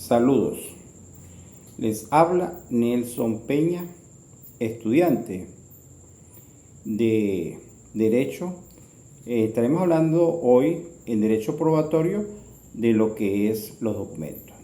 Saludos. Les habla Nelson Peña, estudiante de Derecho. Estaremos hablando hoy en Derecho Probatorio de lo que es los documentos.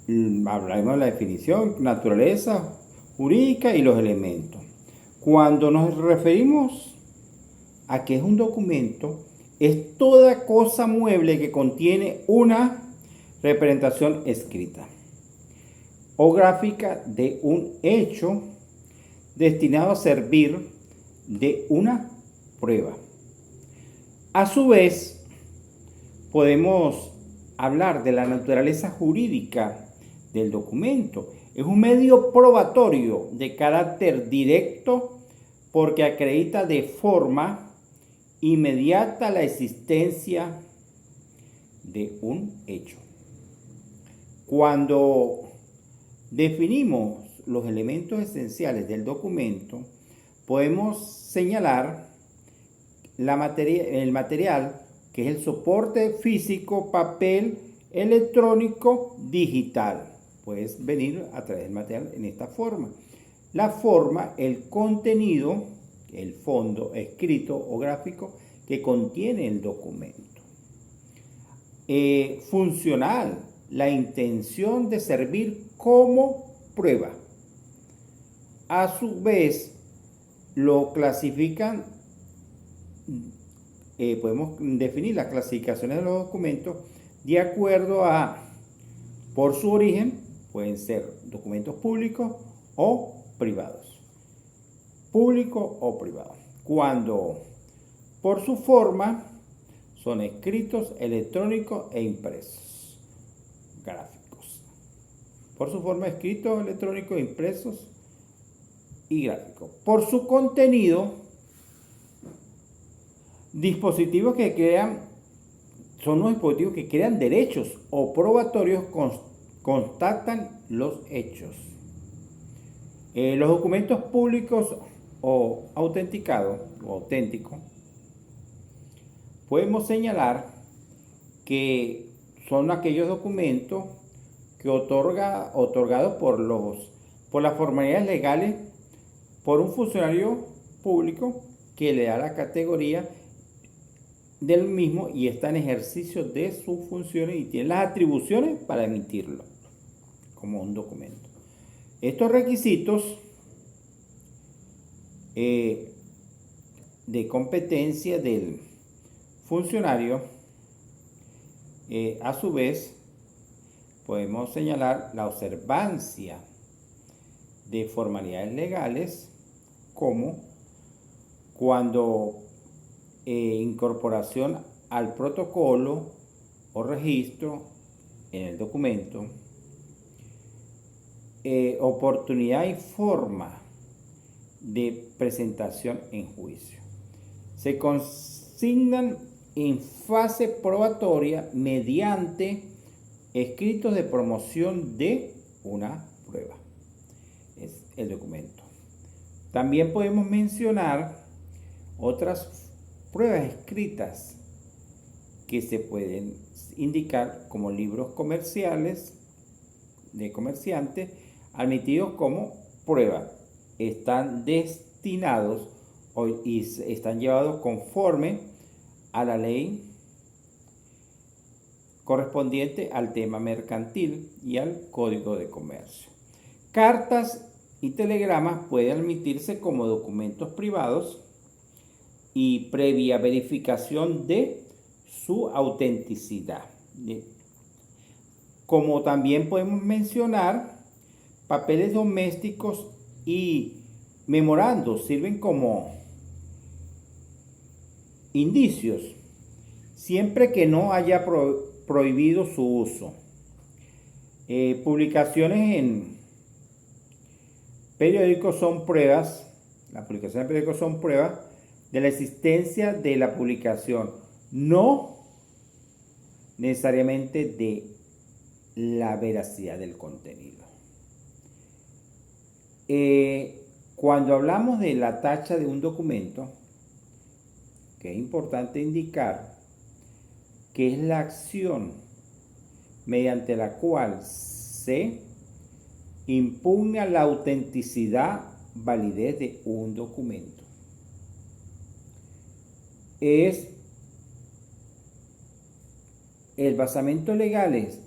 Hablaremos de la definición, naturaleza jurídica y los elementos. Cuando nos referimos a qué es un documento, es toda cosa mueble que contiene una representación escrita o gráfica de un hecho destinado a servir de una prueba. A su vez, podemos hablar de la naturaleza jurídica del documento. Es un medio probatorio de carácter directo porque acredita de forma inmediata la existencia de un hecho. Cuando definimos los elementos esenciales del documento, podemos señalar el material, que es el soporte físico, papel, electrónico, digital. Puedes venir a través del material en esta forma. La forma, el contenido, el fondo escrito o gráfico que contiene el documento. Funcional, la intención de servir como prueba. A su vez, lo clasifican, podemos definir las clasificaciones de los documentos de acuerdo a, por su origen, pueden ser documentos públicos o privados. Público o privado. Cuando por su forma son escritos, electrónicos e impresos. Gráficos. Por su forma, escritos, electrónicos, impresos y gráficos. Por su contenido, dispositivos que crean, son los dispositivos que crean derechos o probatorios, constatan los hechos. Los documentos públicos o autenticados o auténticos, podemos señalar que son aquellos documentos que otorgados por las formalidades legales por un funcionario público que le da la categoría del mismo y está en ejercicio de sus funciones y tiene las atribuciones para emitirlo como un documento. Estos requisitos de competencia del funcionario, a su vez, podemos señalar la observancia de formalidades legales, como cuando incorporación al protocolo o registro en el documento, oportunidad y forma de presentación en juicio. Se consignan en fase probatoria mediante escritos de promoción de una prueba. Es el documento. También podemos mencionar otras pruebas escritas que se pueden indicar como libros comerciales de comerciantes admitidos como prueba. Están destinados y están llevados conforme a la ley correspondiente al tema mercantil y al Código de Comercio. Cartas y telegramas pueden admitirse como documentos privados y previa verificación de su autenticidad. Como también podemos mencionar, papeles domésticos y memorandos sirven como indicios, siempre que no haya prohibido su uso. Publicaciones en periódicos son pruebas, las publicaciones en periódicos son pruebas de la existencia de la publicación, no necesariamente de la veracidad del contenido. Cuando hablamos de la tacha de un documento, que es importante indicar que es la acción mediante la cual se impugna la autenticidad, validez de un documento. Es el basamento legales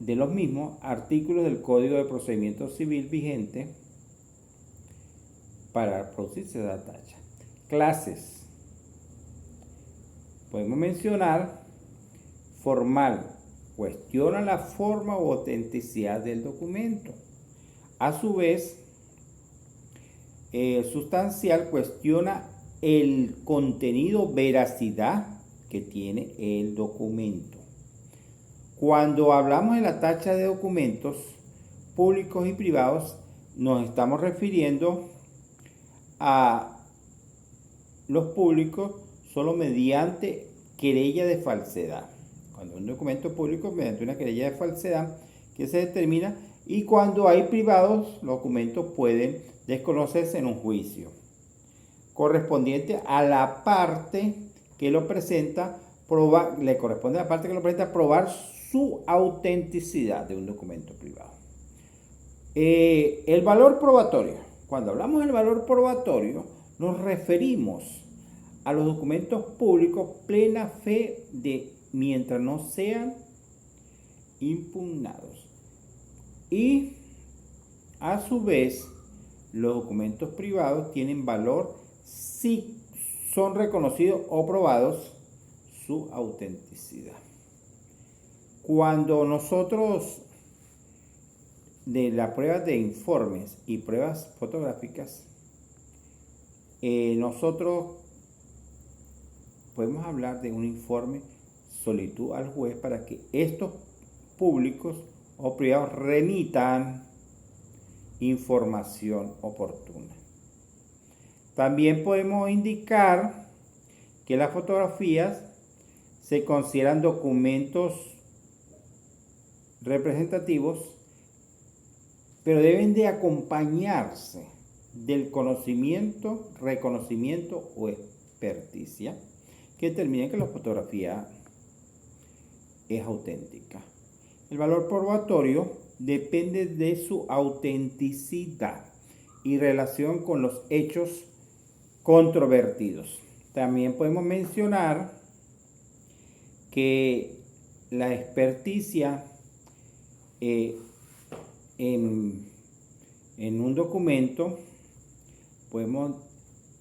de los mismos artículos del Código de Procedimiento Civil vigente para producirse la tacha. Clases. Podemos mencionar formal, cuestiona la forma o autenticidad del documento. A su vez, sustancial, cuestiona el contenido, veracidad que tiene el documento. Cuando hablamos de la tacha de documentos públicos y privados, nos estamos refiriendo a los públicos solo mediante querella de falsedad. Cuando un documento público mediante una querella de falsedad que se determina, y cuando hay privados, los documentos pueden desconocerse en un juicio correspondiente a la parte que lo presenta, le corresponde a la parte que lo presenta probar su autenticidad de un documento privado. El valor probatorio. Cuando hablamos del valor probatorio, nos referimos a los documentos públicos plena fe de mientras no sean impugnados. Y a su vez, los documentos privados tienen valor si son reconocidos o probados su autenticidad. Cuando nosotros de las pruebas de informes y pruebas fotográficas, nosotros podemos hablar de un informe solicitud al juez para que estos públicos o privados remitan información oportuna. También podemos indicar que las fotografías se consideran documentos representativos, pero deben de acompañarse del conocimiento, reconocimiento o experticia que determine que la fotografía es auténtica. El valor probatorio depende de su autenticidad y relación con los hechos controvertidos. También podemos mencionar que la experticia en un documento podemos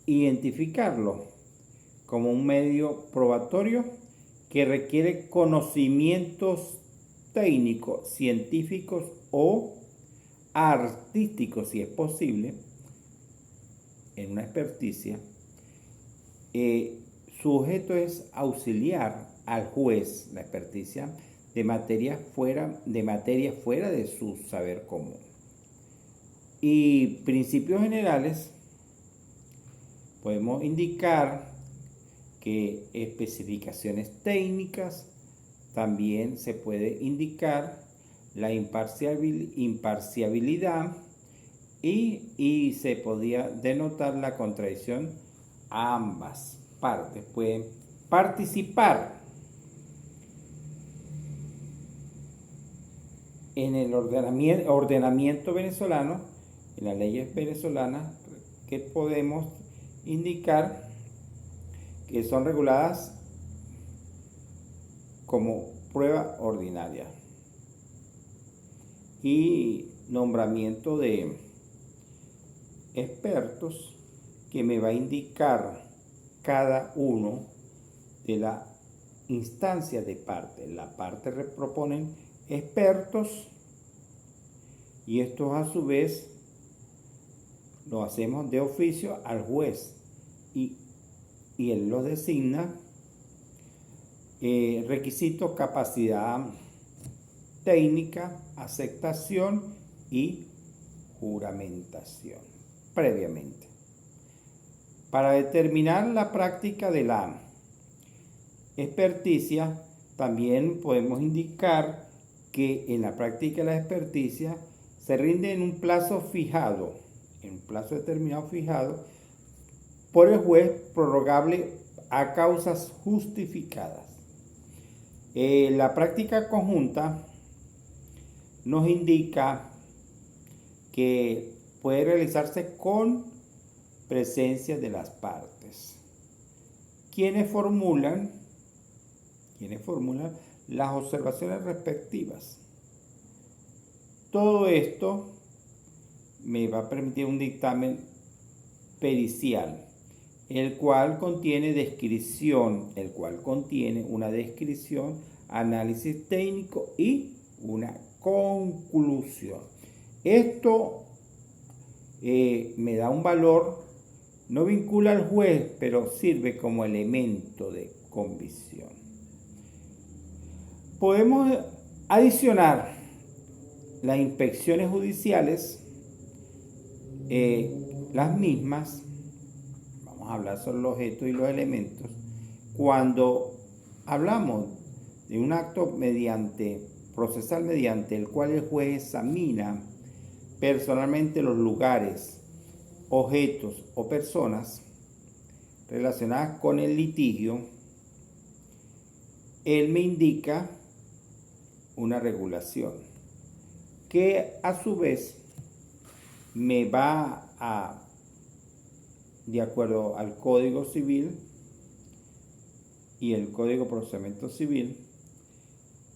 identificarlo como un medio probatorio que requiere conocimientos técnicos, científicos o artísticos, si es posible, en una experticia. Su objeto es auxiliar al juez, la experticia, de materia fuera de su saber común. Y principios generales, podemos indicar que especificaciones técnicas, también se puede indicar la imparcialidad y se podía denotar la contradicción. Ambas partes pueden participar en el ordenamiento venezolano, en las leyes venezolanas, que podemos indicar que son reguladas como prueba ordinaria, y nombramiento de expertos que me va a indicar cada uno de la instancia de parte. La parte proponen expertos y estos a su vez lo hacemos de oficio al juez y él lo designa. Requisitos: capacidad técnica, aceptación y juramentación previamente. Para determinar la práctica de la experticia, también podemos indicar que en la práctica de la experticia se rinde en un plazo fijado, en un plazo determinado fijado por el juez, prorrogable a causas justificadas. La práctica conjunta nos indica que puede realizarse con presencia de las partes, quienes formulan las observaciones respectivas. Todo esto me va a permitir un dictamen pericial, el cual contiene una descripción, análisis técnico y una conclusión. Esto me da un valor, no vincula al juez, pero sirve como elemento de convicción. Podemos adicionar las inspecciones judiciales, las mismas, vamos a hablar sobre los objetos y los elementos, cuando hablamos de un acto procesal mediante el cual el juez examina personalmente los lugares, objetos o personas relacionadas con el litigio, él me indica una regulación que a su vez me va a, de acuerdo al Código Civil y el Código de Procedimiento Civil,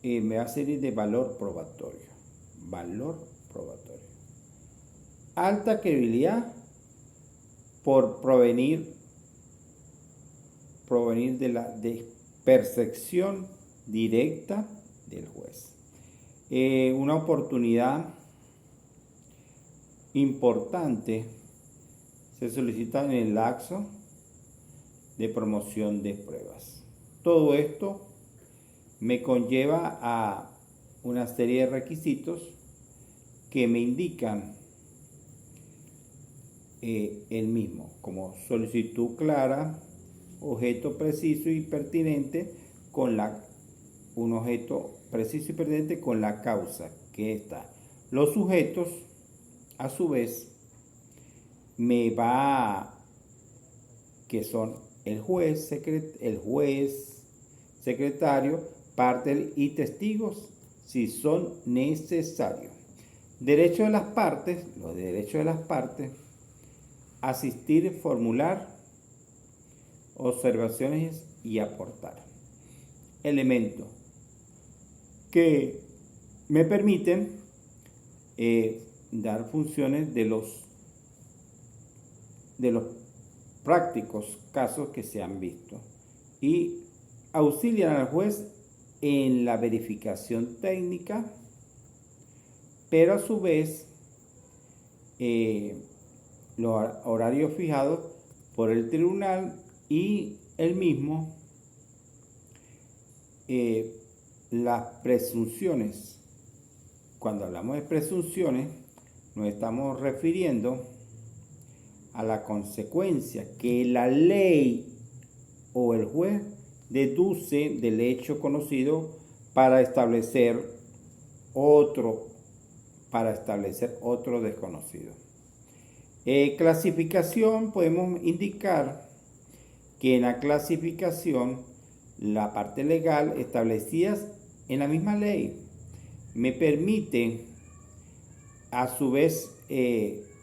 me va a servir de valor probatorio. Valor probatorio. Alta credibilidad por provenir de la percepción directa del juez. Una oportunidad importante se solicita en el lapso de promoción de pruebas. Todo esto me conlleva a una serie de requisitos que me indican el mismo, como solicitud clara, objeto preciso y pertinente un objeto preciso y pertinente con la causa que está. Los sujetos, a su vez, que son el juez, secretario, parte y testigos, si son necesarios. Los derechos de las partes, asistir, formular observaciones y aportar elementos que me permiten dar funciones de los prácticos casos que se han visto y auxilian al juez en la verificación técnica, pero a su vez los horarios fijados por el tribunal y el mismo, las presunciones. Cuando hablamos de presunciones, nos estamos refiriendo a la consecuencia que la ley o el juez deduce del hecho conocido para establecer otro desconocido. Clasificación, podemos indicar que en la clasificación la parte legal establecida en la misma ley me permite a su vez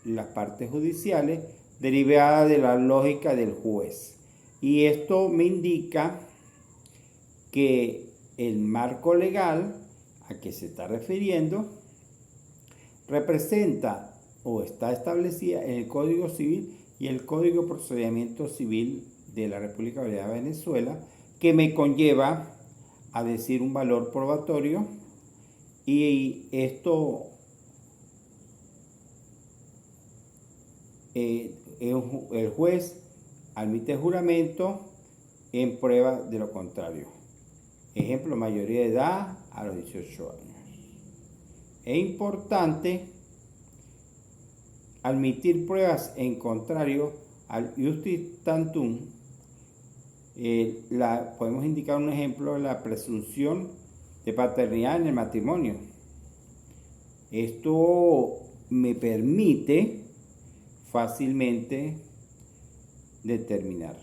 las partes judiciales derivadas de la lógica del juez, y esto me indica que el marco legal a que se está refiriendo representa o está establecida en el Código Civil y el Código de Procedimiento Civil de la República Bolivariana de Venezuela, que me conlleva a decir un valor probatorio, y esto el juez admite juramento en prueba de lo contrario. Ejemplo, mayoría de edad a los 18 años. Es importante admitir pruebas en contrario al iustis tantum. Podemos indicar un ejemplo de la presunción de paternidad en el matrimonio. Esto me permite fácilmente determinar